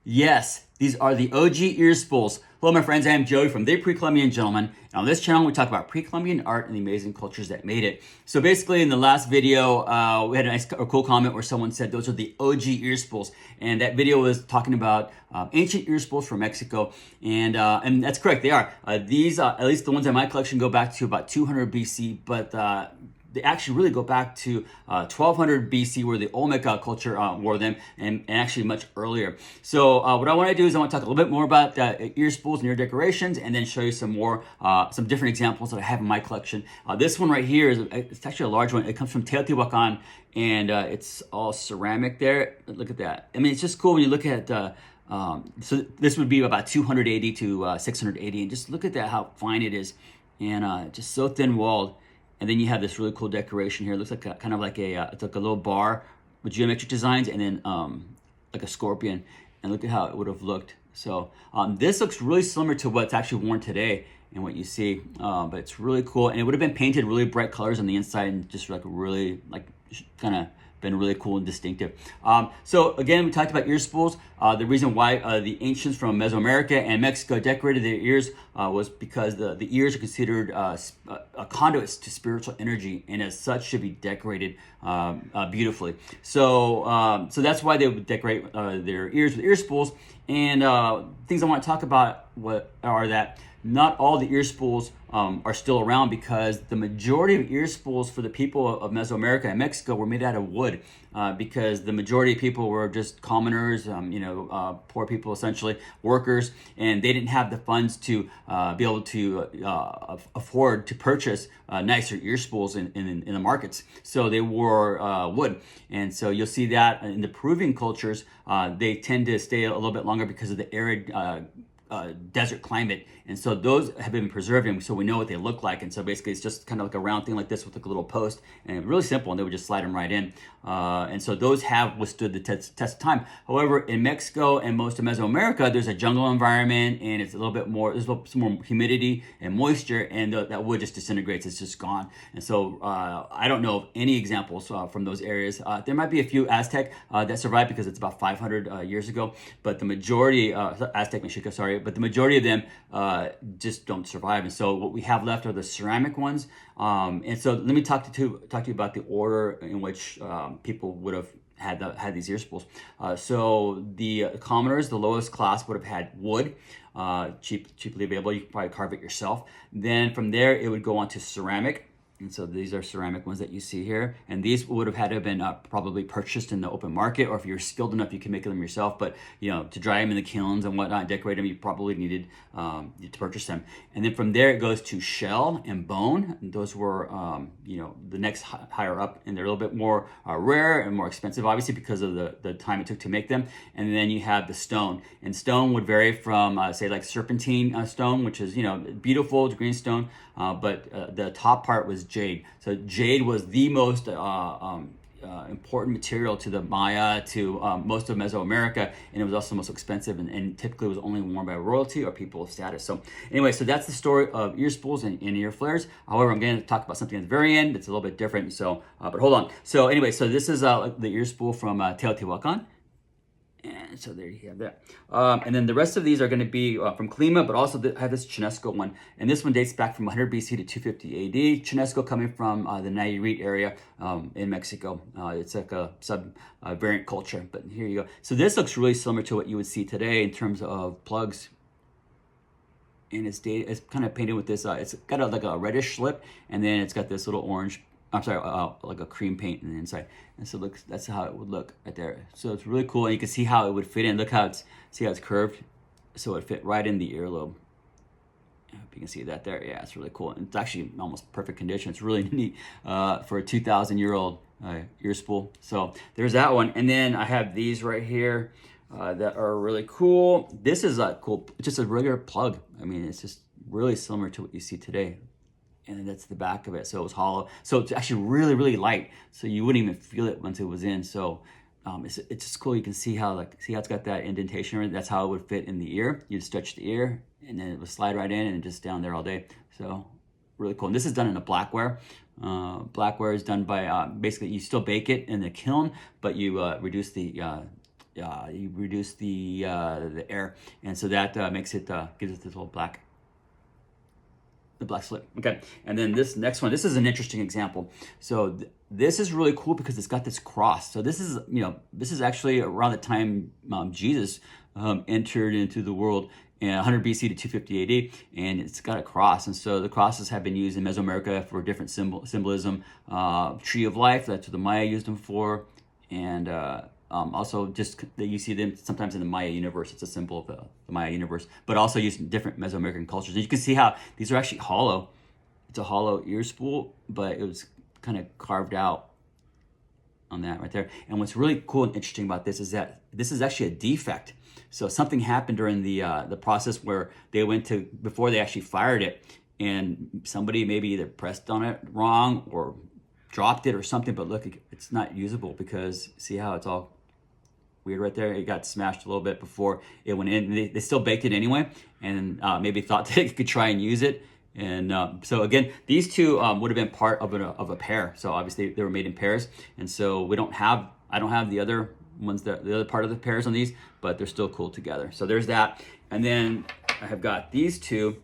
Yes, these are the OG ear spools. Hello, my friends. I am Joey from the Pre-Columbian Gentleman. And on this channel, we talk about Pre-Columbian art and the amazing cultures that made it. So basically, in the last video, we had a nice or cool comment where someone said those are the OG ear spools. And that video was talking about ancient ear spools from Mexico. And that's correct, they are. These, at least the ones in my collection, go back to about 200 BC, but they actually really go back to 1200 BC, where the Olmec culture wore them, and actually much earlier. So what I want to do is I want to talk a little bit more about ear spools and ear decorations, and then show you some more, some different examples that I have in my collection. This one right here it's actually a large one. It comes from Teotihuacan, and it's all ceramic there. Look at that. I mean, it's just cool when you look at. So this would be about 280 to 680, and just look at that, how fine it is, and just so thin walled. And then you have this really cool decoration here. It looks like kind of like it's like a little bar with geometric designs, and then like a scorpion. And look at how it would have looked. So this looks really similar to what's actually worn today and what you see. But it's really cool, and it would have been painted really bright colors on the inside, and just like really like kind of been really cool and distinctive. So again, we talked about ear spools. The reason why the ancients from Mesoamerica and Mexico decorated their ears was because the ears are considered conduits to spiritual energy, and as such should be decorated beautifully. So that's why they would decorate their ears with ear spools. And things I want to talk about are that not all the ear spools are still around, because the majority of ear spools for the people of Mesoamerica and Mexico were made out of wood, because the majority of people were just commoners, poor people, essentially workers, and they didn't have the funds to be able to afford to purchase nicer ear spools in the markets. So they wore wood, and so you'll see that in the Peruvian cultures, they tend to stay a little bit longer because of the arid desert climate, and so those have been preserved, and so we know what they look like. And so basically it's just kind of like a round thing like this with like a little post, and really simple, and they would just slide them right in, and so those have withstood the test of time. However, in Mexico and most of Mesoamerica, there's a jungle environment, and it's a little bit more, there's some more humidity and moisture, and that wood just disintegrates. It's just gone. And so I don't know of any examples from those areas. There might be a few Aztec that survived, because it's about 500 years ago, but the majority, Aztec, Mexica, sorry, but the majority of them just don't survive. And so what we have left are the ceramic ones. And so let me talk to you about the order in which people would have had these ear spools. So the commoners, the lowest class, would have had wood, cheaply available. You could probably carve it yourself. Then from there, it would go on to ceramic. And so these are ceramic ones that you see here. And these would have had to have been probably purchased in the open market, or if you're skilled enough, you can make them yourself. But, to dry them in the kilns and whatnot, decorate them, you probably needed to purchase them. And then from there, it goes to shell and bone. And those were, the next higher up, and they're a little bit more rare and more expensive, obviously, because of the time it took to make them. And then you have the stone. And stone would vary from, say, like serpentine stone, which is, beautiful, green stone. But the top part was jade. So jade was the most important material to the Maya, to most of Mesoamerica, and it was also the most expensive, and typically was only worn by royalty or people of status. So anyway, so that's the story of ear spools and ear flares. However, I'm going to talk about something at the very end that's a little bit different. So, but hold on. So anyway, so this is the ear spool from Teotihuacan. And so there you have that. And then the rest of these are going to be from Klima, but also I have this Chinesco one. And this one dates back from 100 BC to 250 AD. Chinesco coming from the Nayarit area in Mexico. It's like a sub-variant culture, but here you go. So this looks really similar to what you would see today in terms of plugs. And it's kind of painted with this, it's got like a reddish slip, and then it's got this little orange, like a cream paint in the inside. And so that's how it would look right there. So it's really cool, and you can see how it would fit in. Look how it's curved, so it fit right in the earlobe. I hope you can see that there. Yeah, it's really cool. And it's actually almost perfect condition. It's really neat for a 2,000-year-old ear spool. So there's that one. And then I have these right here that are really cool. This is cool. It's just a regular plug. I mean, it's just really similar to what you see today. And that's the back of it. So it was hollow. So it's actually really, really light. So you wouldn't even feel it once it was in. So it's just cool. You can see how it's got that indentation. That's how it would fit in the ear. You'd stretch the ear, and then it would slide right in and just down there all day. So really cool. And this is done in a blackware. Blackware is done by basically you still bake it in the kiln, but you reduce the you reduce the air, and so that makes it gives it this little black. The black slit. Okay, and then this next one, this is an interesting example. So this is really cool because it's got this cross. So this is, this is actually around the time Jesus entered into the world in 100 BC to 250 AD, and it's got a cross. And so the crosses have been used in Mesoamerica for different symbolism. Tree of life, that's what the Maya used them for, and also just that you see them sometimes in the Maya universe. It's a symbol of the Maya universe, but also used in different Mesoamerican cultures. And you can see how these are actually hollow. It's a hollow ear spool, but it was kind of carved out on that right there. And what's really cool and interesting about this is that this is actually a defect. So something happened during the process where they went to, before they actually fired it, and somebody maybe either pressed on it wrong or dropped it or something, but look, it's not usable because see how it's all weird right there? It got smashed a little bit before it went in. They still baked it anyway, and maybe thought they could try and use it. And so again, these two would have been part of a pair. So obviously they were made in pairs, and so I don't have the other ones, the other part of the pairs on these, but they're still cool together. So there's that, and then I have got these two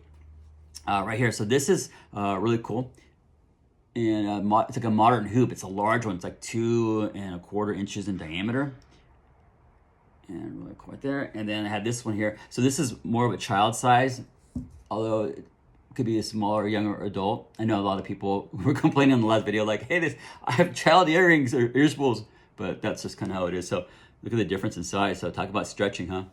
right here. So this is really cool. And it's like a modern hoop. It's a large one. It's like 2¼ inches in diameter. And really cool right there. And then I had this one here. So this is more of a child size, although it could be a smaller, younger adult. I know a lot of people were complaining in the last video, like, hey, I have child earrings or ear spools, but that's just kind of how it is. So look at the difference in size. So talk about stretching, huh?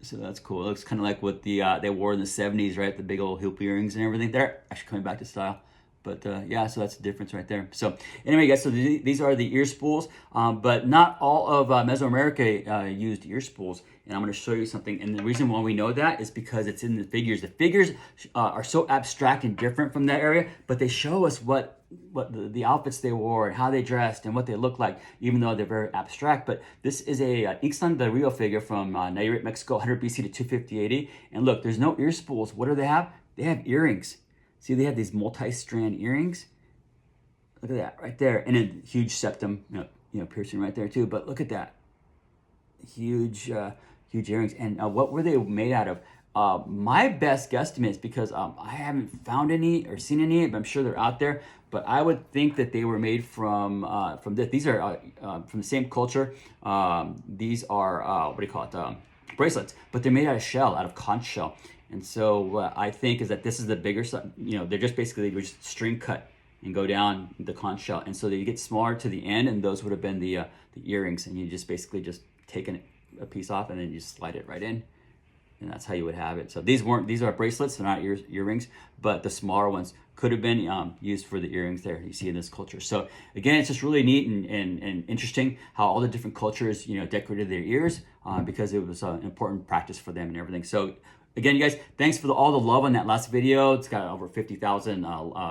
So that's cool. It looks kind of like what they wore in the 70s, right? The big old hoop earrings and everything. They're actually coming back to style. But yeah, so that's the difference right there. So anyway, guys, so these are the ear spools, but not all of Mesoamerica used ear spools. And I'm going to show you something. And the reason why we know that is because it's in the figures. The figures are so abstract and different from that area, but they show us what the outfits they wore and how they dressed and what they looked like, even though they're very abstract. But this is a Ixtlan del Rio figure from Nayarit, Mexico, 100 BC to 250 AD. And look, there's no ear spools. What do they have? They have earrings. See, they have these multi-strand earrings. Look at that right there, and a huge septum, piercing right there too. But look at that, huge earrings. And what were they made out of? My best guesstimate is because I haven't found any or seen any, but I'm sure they're out there. But I would think that they were made from this. These are from the same culture. These are what do you call it? Bracelets, but they're made out of shell, out of conch shell. And so what I think is that this is the bigger side. They're just basically just string cut and go down the conch shell. And so they get smaller to the end, and those would have been the earrings. And you just basically just take a piece off and then you just slide it right in. And that's how you would have it. So these are bracelets, they're not earrings, but the smaller ones could have been used for the earrings there you see in this culture. So again, it's just really neat and interesting how all the different cultures, decorated their ears because it was an important practice for them and everything. So again, you guys, thanks for all the love on that last video. It's got over 50,000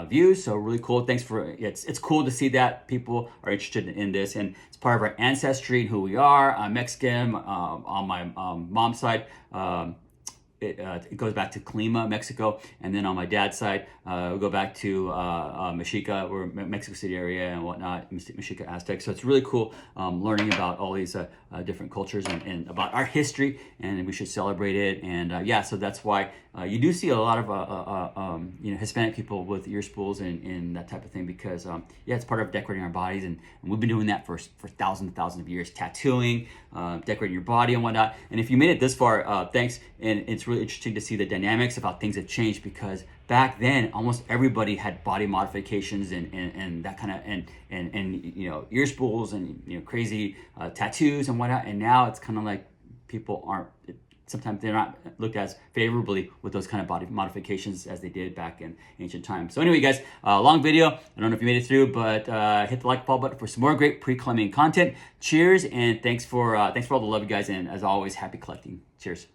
views, so really cool. Thanks for it's cool to see that people are interested in this, and it's part of our ancestry and who we are. I'm Mexican on my mom's side. It goes back to Colima, Mexico, and then on my dad's side, we go back to Mexica, or Mexico City area and whatnot, Mexica Aztec. So it's really cool learning about all these different cultures and about our history, and we should celebrate it. And yeah, so that's why you do see a lot of Hispanic people with ear spools and that type of thing, because yeah, it's part of decorating our bodies, and we've been doing that for thousands and thousands of years, tattooing, decorating your body and whatnot. And if you made it this far, thanks. And it's really interesting to see the dynamics of how things have changed, because back then almost everybody had body modifications and that kind of and ear spools and crazy tattoos and whatnot. And now it's kind of like people aren't. Sometimes they're not looked as favorably with those kind of body modifications as they did back in ancient times. So anyway, guys, long video. I don't know if you made it through, but hit the like, follow button for some more great pre-Columbian content. Cheers, and thanks for all the love, you guys, and as always, happy collecting. Cheers.